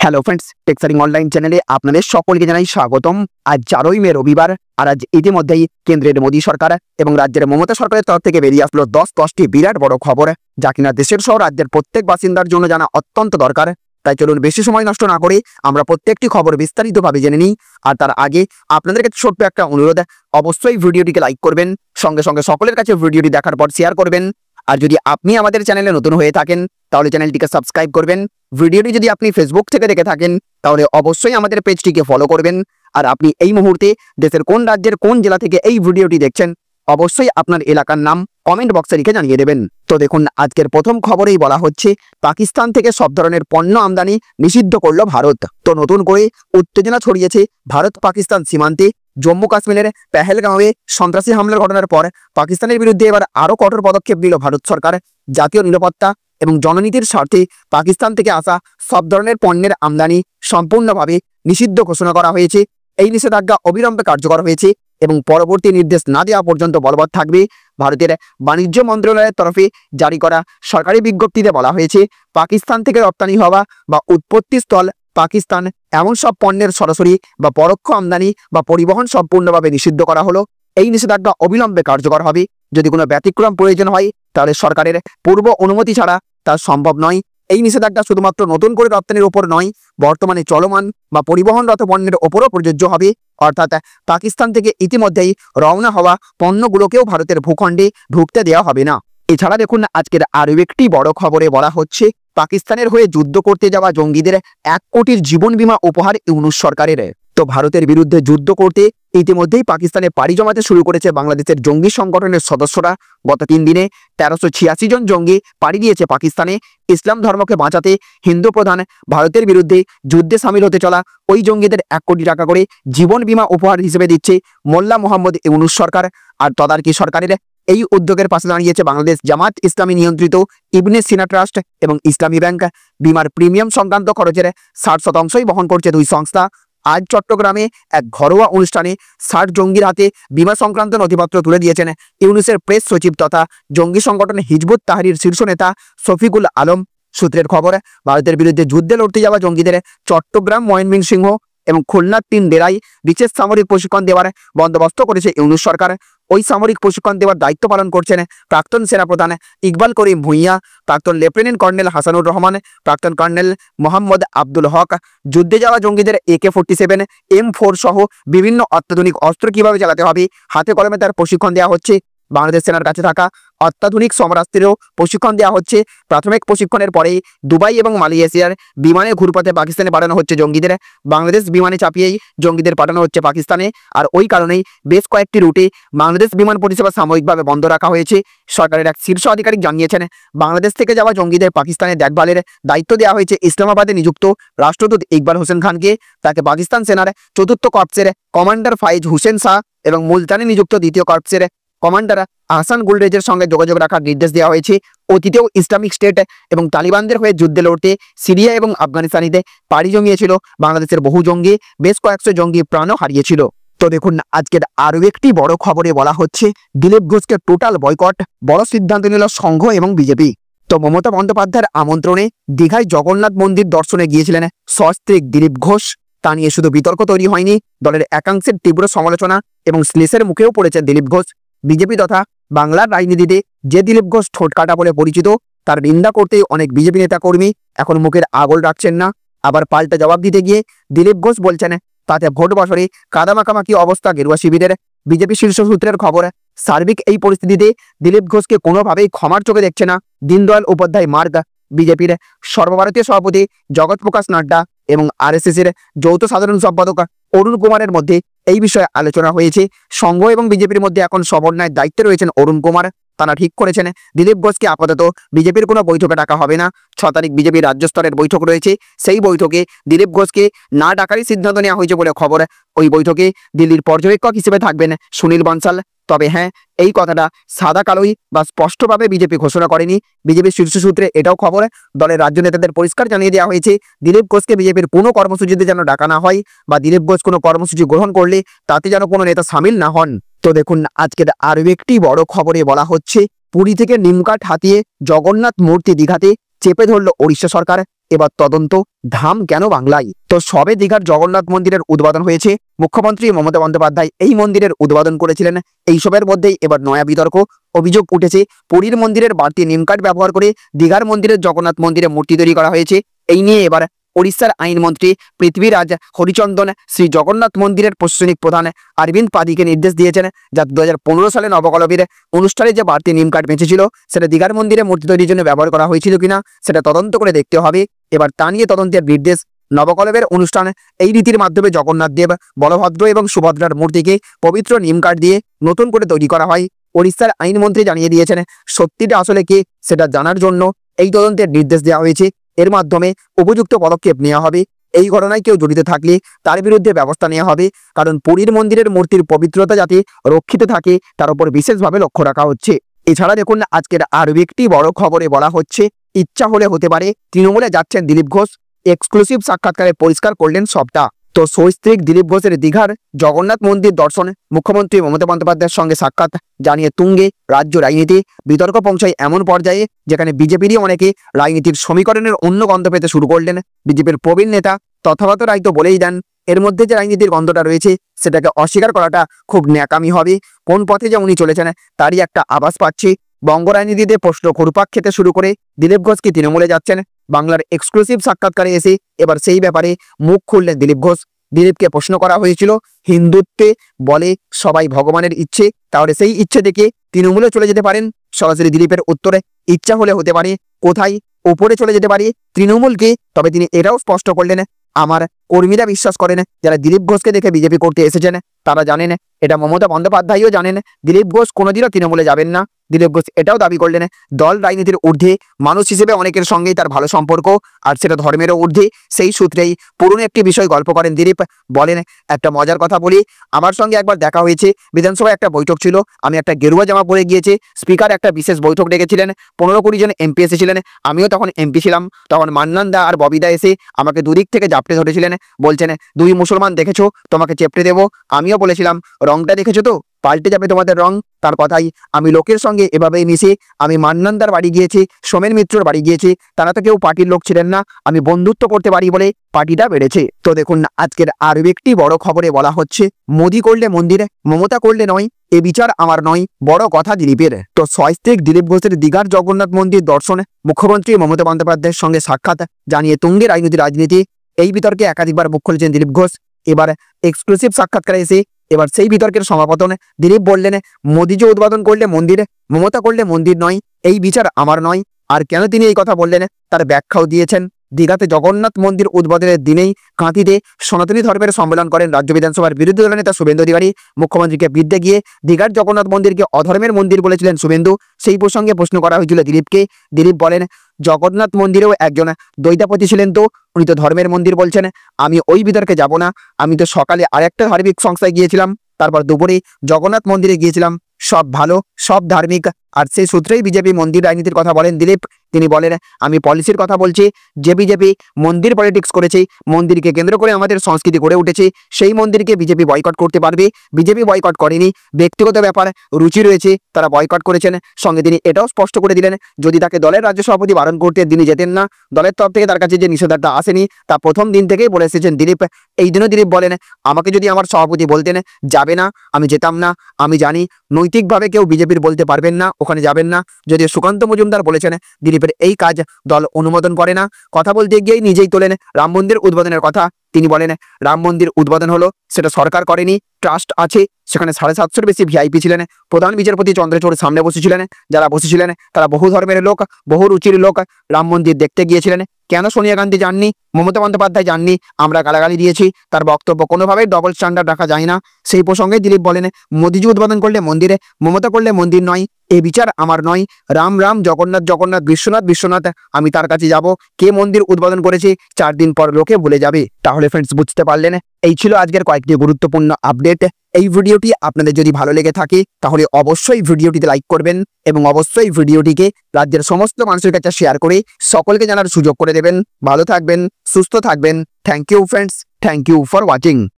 Hello friends, টেক্সারিং online চ্যানেলে আপনাদের সকলকে জানাই স্বাগতম। আজ 4ই মে রবিবার, আর আজ ইতিমধ্যেই কেন্দ্রের মোদী সরকার এবং রাজ্যের মমতা সরকারের তরফ থেকে বেরিয়ে আসলো 10টি বিরাট বড় খবর, যা কিনা দেশের সহ রাজ্যের প্রত্যেক বাসিন্দার জন্য জানা অত্যন্ত দরকার। তাই চলুন বেশি সময় নষ্ট না করে আমরা প্রত্যেকটি খবর বিস্তারিতভাবে জেনে নিই। আর তার আগে আপনাদের কাছে ছোট্ট একটা অনুরোধ, অবশ্যই ভিডিওটিকে লাইক করবেন, সঙ্গে সঙ্গে সকলের কাছে ভিডিওটি দেখার পর শেয়ার করবেন। আর যদি আপনি আমাদের চ্যানেলে নতুন হয়ে থাকেন তাহলে চ্যানেলটিকে সাবস্ক্রাইব করবেন। ভিডিওটি যদি আপনি ফেসবুক থেকে দেখে থাকেন তাহলে অবশ্যই আমাদের পেজটিকে ফলো করবেন। আর আপনি এই মুহূর্তে দেশের কোন রাজ্যের কোন জেলা থেকে এই ভিডিওটি দেখছেন অবশ্যই আপনার এলাকার নাম কমেন্ট বক্সে লিখে জানিয়ে দেবেন। তো দেখুন, আজকের প্রথম খবরেই বলা হচ্ছে পাকিস্তান থেকে সব ধরনের পণ্য আমদানি নিষিদ্ধ করল ভারত। তো নতুন করে উত্তেজনা ছড়িয়েছে ভারত পাকিস্তান সীমান্তে। জম্মু কাশ্মীরের পেহেলগাঁওয়ে সন্ত্রাসী হামলার ঘটনার পর পাকিস্তানের বিরুদ্ধে এবার আরও কঠোর পদক্ষেপ নিল ভারত সরকার। জাতীয় নিরাপত্তা এবং জননীতির স্বার্থে পাকিস্তান থেকে আসা সব ধরনের পণ্যের আমদানি সম্পূর্ণভাবে নিষিদ্ধ ঘোষণা করা হয়েছে। এই নিষেধাজ্ঞা অবিলম্বে কার্যকর হয়েছে এবং পরবর্তী নির্দেশ না দেওয়া পর্যন্ত বলবৎ থাকবে। ভারতের বাণিজ্য মন্ত্রণালয়ের তরফে জারি করা সরকারি বিজ্ঞপ্তিতে বলা হয়েছে, পাকিস্তান থেকে রপ্তানি হওয়া বা উৎপত্তি স্থল পাকিস্তান এমন সব পণ্যের সরাসরি বা পরোক্ষ আমদানি বা পরিবহন সম্পূর্ণভাবে নিষিদ্ধ করা হলো। এই নিষেধাজ্ঞা অবিলম্বে কার্যকর হবে। যদি কোনো ব্যতিক্রম প্রয়োজন হয় তাহলে সরকারের পূর্ব অনুমতি ছাড়া তা সম্ভব নয়। এই নিষেধাজ্ঞা শুধুমাত্র নতুন করে রপ্তানির ওপর নয়, বর্তমানে চলমান বা পরিবহনরত পণ্যের ওপরও প্রযোজ্য হবে। অর্থাৎ পাকিস্তান থেকে ইতিমধ্যেই রওনা হওয়া পণ্যগুলোকেও ভারতের ভূখণ্ডে ঢুকতে দেওয়া হবে না। এছাড়া দেখুন, আজকের আরও একটি বড় খবরে বলা হচ্ছে পাকিস্তানের হয়ে যুদ্ধ করতে যাওয়া জঙ্গিদের 1 কোটির জীবন বীমা উপহার ইউনূস সরকারের। তো ভারতের বিরুদ্ধে যুদ্ধ করতে ইতিমধ্যেই পাকিস্তানে পাড়ি জমাতে শুরু করেছে বাংলাদেশের জঙ্গি সংগঠনের সদস্যরা। গত 3 দিনে 1386 জন জঙ্গি পাড়ি দিয়েছে পাকিস্তানে। ইসলাম ধর্মকে বাঁচাতে হিন্দু প্রধান ভারতের বিরুদ্ধে যুদ্ধে সামিল হতে চলা ওই জঙ্গিদের 1 কোটি টাকা করে জীবন বীমা উপহার হিসেবে দিচ্ছে মোল্লা মোহাম্মদ ইউনূস সরকার। আর তদারকি সরকারের এই উদ্যোগের পাশে দাঁড়িয়েছে বাংলাদেশ জামাত ইসলামী নিয়ন্ত্রিত ইবনে সিনা ট্রাস্ট এবং ইসলামী ব্যাংক। বিমার প্রিমিয়াম সংক্রান্ত খরচের 60% বহন করছে দুই সংস্থা। আজ চট্টগ্রামে এক ঘরোয়া অনুষ্ঠানে 60 জঙ্গির হাতে বিমা সংক্রান্ত নথিপত্র তুলে দিয়েছেন ইউনূসের প্রেস সচিব তথা জঙ্গি সংগঠন হিজবুত তাহরির শীর্ষ নেতা শফিকুল আলম। সূত্রের খবর, ভারতের বিরুদ্ধে যুদ্ধে লড়তে যাওয়া জঙ্গিদের চট্টগ্রাম, ময়মনসিংহ এবং খুলনার 3 ডেরায় বিশেষ সামরিক প্রশিক্ষণ দেওয়ার বন্দোবস্ত করেছে ইউনূস সরকার। ওই সামরিক প্রশিক্ষণ দেওয়ার দায়িত্ব পালন করছেন প্রাক্তন সেনাপ্রধান ইকবাল করিম ভূঁইয়া, প্রাক্তন লেফটেন্যান্ট কর্নেল হাসানুর রহমান, প্রাক্তন কর্নেল মোহাম্মদ আব্দুল হক। যুদ্ধে যাওয়া জঙ্গিদের AK-47, M4 সহ বিভিন্ন অত্যাধুনিক অস্ত্র কিভাবে চালাতে হবে হাতে কলমে তার প্রশিক্ষণ দেওয়া হচ্ছে। বাংলাদেশ সেনার কাছে থাকা অত্যাধুনিক সমরাস্ত্রেরও প্রশিক্ষণ দেওয়া হচ্ছে। প্রাথমিক প্রশিক্ষণের পরেই দুবাই এবং মালয়েশিয়ার বিমানে ঘুরপথে পাকিস্তানে পাঠানো হচ্ছে জঙ্গিদের। বাংলাদেশ বিমানে চাপিয়েই জঙ্গিদের পাঠানো হচ্ছে পাকিস্তানে। আর ওই কারণেই বেশ কয়েকটি রুটে বাংলাদেশ বিমান পরিষেবা সাময়িকভাবে বন্ধ রাখা হয়েছে। সরকারের এক শীর্ষ আধিকারিক জানিয়েছেন, বাংলাদেশ থেকে যাওয়া জঙ্গিদের পাকিস্তানে দেখভালের দায়িত্ব দেওয়া হয়েছে ইসলামাবাদে নিযুক্ত রাষ্ট্রদূত ইকবাল হোসেন খানকে। তাকে পাকিস্তান সেনার 4th কর্পসের কমান্ডার ফাইজ হুসেন শাহ এবং মুলতানে নিযুক্ত 2য় কর্পসের কমান্ডার আহসান গুলরেজের সঙ্গে যোগাযোগ রাখার নির্দেশ দেওয়া হয়েছে। অতীতেও ইসলামিক স্টেট এবং তালিবানদের হয়ে যুদ্ধে লড়তে সিরিয়া এবং আফগানিস্তানিতে পাড়ি জমিয়েছিল বাংলাদেশের বহু জঙ্গি। বেশ কয়েকশো জঙ্গি প্রাণও হারিয়েছিল। তো দেখুন, আজকের আরও একটি বড় খবরে বলা হচ্ছে দিলীপ ঘোষকে টোটাল বয়কট, বড় সিদ্ধান্ত নিল সংঘ এবং বিজেপি। তো মমতা বন্দ্যোপাধ্যায়ের আমন্ত্রণে দীঘায় জগন্নাথ মন্দির দর্শনে গিয়েছিলেন সস্ত্রীক দিলীপ ঘোষ। তা নিয়ে শুধু বিতর্ক তৈরি হয়নি, দলের একাংশের তীব্র সমালোচনা এবং শ্লেষের মুখেও পড়েছে দিলীপ ঘোষ। বিজেপি তথা বাংলার রাজনীতিতে যে দিলীপ ঘোষ ঠোঁটকাটা বলে পরিচিত, তার নিন্দা করতেই অনেক বিজেপি নেতা কর্মী এখন মুখের আগল রাখছেন না। আবার পাল্টা জবাব দিতে গিয়ে দিলীপ ঘোষ বলছেন তাতে ভোট বছরে কাদামাকামাকি অবস্থা গেরুয়া শিবিরের। বিজেপি শীর্ষ সূত্রের খবর, সার্বিক এই পরিস্থিতিতে দিলীপ ঘোষকে কোনোভাবেই ক্ষমার চোখে দেখছে না দীনদয়াল উপাধ্যায় মার্গ। বিজেপির সর্বভারতীয় সভাপতি জগৎ প্রকাশ নাড্ডা এবং RSS-এর যৌথ সাধারণ সম্পাদক অরুণ কুমারের মধ্যে এই বিষয়ে আলোচনা হয়েছে। সংঘ এবং বিজেপির মধ্যে এখন সমন্বয়ের দায়িত্বে রয়েছেন অরুণ কুমার। তারা ঠিক করেছেন দিলীপ ঘোষকে আপাতত বিজেপির কোনো বৈঠকে ডাকা হবে না। 6 তারিখ বিজেপির রাজ্য স্তরের বৈঠক রয়েছে। সেই বৈঠকে দিলীপ ঘোষকে না ডাকারই সিদ্ধান্ত নেওয়া হয়েছে বলে খবর। ওই বৈঠকে দিল্লির পর্যবেক্ষক হিসেবে থাকবেন সুনীল বনসাল। তবে হ্যাঁ, এই কথাটা সাদা কালোই বা স্পষ্টভাবে বিজেপি ঘোষণা করেনি। বিজেপির শীর্ষ সূত্রে এটাও খবর, দলের রাজ্য নেতাদের পরিষ্কার জানিয়ে দেওয়া হয়েছে দিলীপ ঘোষকে বিজেপির কোনো কর্মসূচিতে যেন ডাকা না হয়, বা দিলীপ ঘোষ কোনো কর্মসূচি গ্রহণ করলে তাতে যেন কোনো নেতা সামিল না হন। তো দেখুন, আজকের আরও একটি বড় খবরে বলা হচ্ছে পুরী থেকে নিমকাঠ হাতিয়ে জগন্নাথ মূর্তি দীঘাতে চেপে ধরল ওড়িশা সরকার। এবার তদন্ত, ধাম কেন বাংলায়? তো সবে দীঘার জগন্নাথ মন্দিরের উদ্বোধন হয়েছে। মুখ্যমন্ত্রী মমতা বন্দ্যোপাধ্যায় এই মন্দিরের উদ্বোধন করেছিলেন। এইসবের মধ্যেই এবার নয়া বিতর্ক, অভিযোগ উঠেছে পুরীর মন্দিরের বাড়তি নিমকাঠ ব্যবহার করে দীঘার মন্দিরের জগন্নাথ মন্দিরে মূর্তি তৈরি করা হয়েছে। এই নিয়ে এবার ওড়িশার আইনমন্ত্রী পৃথ্বীরাজ হরিচন্দন শ্রী জগন্নাথ মন্দিরের প্রশাসনিক প্রধান অরবিন্দ পাদিকে নির্দেশ দিয়েছেন, যাতে 2015 সালে নবকলবের অনুষ্ঠানে যে বাড়তি নিমকাঠ বেঁচেছিল সেটা দীঘার মন্দিরে মূর্তি তৈরির জন্য ব্যবহার করা হয়েছিল কিনা সেটা তদন্ত করে দেখতে হবে। এবার তা নিয়ে তদন্তের নির্দেশ। নবকলবের অনুষ্ঠান এই রীতির মাধ্যমে জগন্নাথ দেব, বলভদ্র এবং সুভদ্রার মূর্তিকে পবিত্র নিমকাঠ দিয়ে নতুন করে তৈরি করা হয়। ওড়িশার আইনমন্ত্রী জানিয়ে দিয়েছেন, সত্যিটা আসলে কি সেটা জানার জন্য এই তদন্তের নির্দেশ দেওয়া হয়েছে। এর মাধ্যমে উপযুক্ত পদক্ষেপ নেওয়া হবে। এই ঘটনায় কেউ জড়িত থাকলে তার বিরুদ্ধে ব্যবস্থা নেওয়া হবে, কারণ পুরীর মন্দিরের মূর্তির পবিত্রতা যাতে রক্ষিত থাকে তার উপর বিশেষভাবে লক্ষ্য রাখা হচ্ছে। এছাড়া দেখুন, আজকের আরও একটি বড় খবরে বলা হচ্ছে, ইচ্ছা হলে হতে পারে তৃণমূলে যাচ্ছেন দিলীপ ঘোষ। এক্সক্লুসিভ সাক্ষাৎকারে পরিষ্কার করলেন সবটা। তো সস্ত্রীক দিলীপ ঘোষের দীঘার জগন্নাথ মন্দির দর্শন, মুখ্যমন্ত্রী মমতা বন্দ্যোপাধ্যায়ের সঙ্গে সাক্ষাৎ জানিয়ে তুঙ্গে রাজ্য রাজনীতি। বিতর্ক পৌঁছায় এমন পর্যায়ে যেখানে বিজেপিরই অনেকে রাজনীতির সমীকরণের অন্য গন্ধ পেতে শুরু করলেন। বিজেপির প্রবীণ নেতা তথাগত রায় তো বলেই দেন, এর মধ্যে যে রাজনীতির গন্ধটা রয়েছে সেটাকে অস্বীকার করাটা খুব ন্যাকামি হবে। কোন পথে যে উনি চলেছেন তারই একটা আভাস পাচ্ছি। বঙ্গ রাজনীতিতে প্রশ্ন ঘুরপাক খেতে শুরু করে দিলীপ ঘোষ কি তৃণমূলে যাচ্ছেন? বাংলার এক্সক্লুসিভ সাক্ষাৎকারে এসে এবার সেই ব্যাপারে মুখ খুললেন দিলীপ ঘোষ। দিলীপকে প্রশ্ন করা হয়েছিল, হিন্দুত্বে বলে সবাই ভগবানের ইচ্ছে, তাহলে সেই ইচ্ছে দেখে তৃণমূলে চলে যেতে পারেন? সরাসরি দিলীপের উত্তরে, ইচ্ছা হলে হতে পারে। কোথায়? উপরে চলে যেতে পারে তৃণমূলকে। তবে তিনি এটাও স্পষ্ট করলেন, আমার কর্মীরা বিশ্বাস করেন যারা দিলীপ ঘোষকে দেখে বিজেপি করতে এসেছেন তারা জানেন, এটা মমতা বন্দ্যোপাধ্যায়ও জানেন, দিলীপ ঘোষ কোনোদিনও তৃণমূলে যাবেন না। দিলীপ ঘোষ এটাও দাবি করলেন, দল রাজনীতির ঊর্ধ্বে, মানুষ হিসেবে অনেকের সঙ্গেই তার ভালো সম্পর্ক, আর সেটা ধর্মেরও ঊর্ধ্বে। সেই সূত্রেই পুরনো একটি বিষয় গল্প করেন দিলীপ। বলেন, একটা মজার কথা বলি, আমার সঙ্গে একবার দেখা হয়েছে, বিধানসভায় একটা বৈঠক ছিল, আমি একটা গেরুয়া জামা পরে গিয়েছি, স্পিকার একটা বিশেষ বৈঠক ডেকেছিলেন, 15-20 জন এমপি এসেছিলেন, আমিও তখন এমপি ছিলাম। তখন মান্নান দা আর ববিদা এসে আমাকে দুদিক থেকে জাপটে ধরেছিলেন, বলছেন, দুই মুসলমান দেখেছো, তোমাকে চেপটে দেবো। আমিও বলেছিলাম, রংটা দেখেছো তো, পাল্টে যাবে তোমাদের রং। তার কথাই, আমি লোকের সঙ্গে এভাবেই মিশি। আমি মান্নানদার বাড়ি গিয়েছি, সোমেন মিত্রর বাড়ি গিয়েছি, তারা তো কেউ পার্টির লোক ছিলেন না, আমি বন্ধুত্ব করতে পারি বলে পার্টিটা বেড়েছে। তো দেখুন, আজকের আরও একটি বড় খবরে বলা হচ্ছে, মোদি করলে মন্দিরে, মমতা করলে নয়, এ বিচার আমার নয়, বড় কথা দিলীপের। তো সস্ত্রীক দিলীপ ঘোষের দীঘার জগন্নাথ মন্দির দর্শনে মুখ্যমন্ত্রী মমতা বন্দ্যোপাধ্যায়ের সঙ্গে সাক্ষাৎ জানিয়ে তুঙ্গে রাজনীতি। এই বিতর্কে একাধিকবার মুখ খুলেছেন দিলীপ ঘোষ। এবার এক্সক্লুসিভ সাক্ষাৎকারে এসে এবার সেই বিতর্কের সমাপতনে দিলীপ বললেন, মোদি যে উদ্বোধন করলে মন্দিরে, মমতা করলে মন্দির নয়, এই বিচার আমার নয়। আর কেন তিনি এই কথা বললেন তার ব্যাখ্যাও দিয়েছেন। দীঘাতে জগন্নাথ মন্দির উদ্বোধনের দিনেই কাঁথিতে সনাতনী ধর্মের সম্মেলন করেন রাজ্য বিধানসভার বিরোধী দল নেতা শুভেন্দু অধিকারী। মুখ্যমন্ত্রীকে বিরুদ্ধে গিয়ে দীঘার জগন্নাথ মন্দিরকে অধর্মের মন্দির বলেছিলেন শুভেন্দু। সেই প্রসঙ্গে প্রশ্ন করা হয়েছিল দিলীপকে। দিলীপ বলেন, জগন্নাথ মন্দিরেও একজন দ্বৈতাপতি ছিলেন, তো উনি তো ধর্মের মন্দির বলছেন। আমি ওই বিতর্কে যাব না। আমি তো সকালে আরেকটা ধার্মিক সংস্থায় গিয়েছিলাম, তারপর দুপুরে জগন্নাথ মন্দিরে গিয়েছিলাম। সব ভালো, সব ধার্মিক। আর সেই সূত্রেই বিজেপি মন্দির রাজনীতির কথা বলেন দিলীপ। তিনি বলেন, আমি পলিসির কথা বলছি। যে বিজেপি মন্দির পলিটিক্স করেছে, মন্দিরকে কেন্দ্র করে আমাদের সংস্কৃতি গড়ে উঠেছে, সেই মন্দিরকে বিজেপি বয়কট করতে পারবে? বিজেপি বয়কট করেনি, ব্যক্তিগত ব্যাপার, রুচি রয়েছে, তারা বয়কট করেছেন। সঙ্গে তিনি এটাও স্পষ্ট করে দিলেন, যদি তাকে দলের রাজ্য সভাপতি বারণ করতে তিনি যেতেন না, দলের তরফ থেকে তার কাছে যে নিষেধাজ্ঞা আসেনি তা প্রথম দিন থেকেই বলে এসেছেন দিলীপ। এই দিনও দিলীপ বলেন, আমাকে যদি আমার সভাপতি বলতেন যাবে না, আমি যেতাম না। আমি জানি নৈতিকভাবে কেউ বিজেপির বলতে পারবেন না, ওখানে যাবেন না। যদি সুকান্ত মজুমদার বলেছেন দিলীপের এই কাজ দল অনুমোদন করে না। কথা বলতে গিয়েই নিজেই তোলেন রাম মন্দির উদ্বোধনের কথা। তিনি বলেন, রাম মন্দির উদ্বোধন হলো, সেটা সরকার করেনি, ট্রাস্ট আছে, সেখানে 750-এর বেশি ভিআইপি ছিলেন। প্রধান বিচারপতি চন্দ্রচূড় সামনে বসেছিলেন। যারা বসেছিলেন তারা বহু ধর্মের লোক, বহু রুচির লোক। রাম মন্দির দেখতে গিয়েছিলেন। কেন সোনিয়া গান্ধী যাননি, মমতা বন্দ্যোপাধ্যায় যাননি, আমরা গালাগালি দিয়েছি? তার বক্তব্য কোনোভাবেই ডবল স্ট্যান্ডার্ড রাখা যায় না। সেই প্রসঙ্গে দিলীপ বলেন, মোদিজি উদ্বোধন করলে মন্দিরে, মমতা করলে মন্দির নয়, এ বিচার আমার নয়। রাম রাম, জগন্নাথ জগন্নাথ, বিশ্বনাথ বিশ্বনাথ, আমি তার কাছে যাব। কে মন্দির উদ্বোধন করেছে 4 দিন পর লোকে ভুলে যাবে। তাহলে ফ্রেন্ডস, বুঝতে পারলেন, এই ছিল আজকের কয়েকটি গুরুত্বপূর্ণ আপডেট। এই ভিডিওটি আপনাদের যদি ভালো লেগে থাকে তাহলে অবশ্যই ভিডিওটিতে লাইক করবেন এবং অবশ্যই ভিডিওটিকে রাজ্যের সমস্ত মানুষের কাছে শেয়ার করে সকলকে জানার সুযোগ করে দেবেন। ভালো থাকবেন, সুস্থ থাকবেন। Thank you friends, thank you for watching.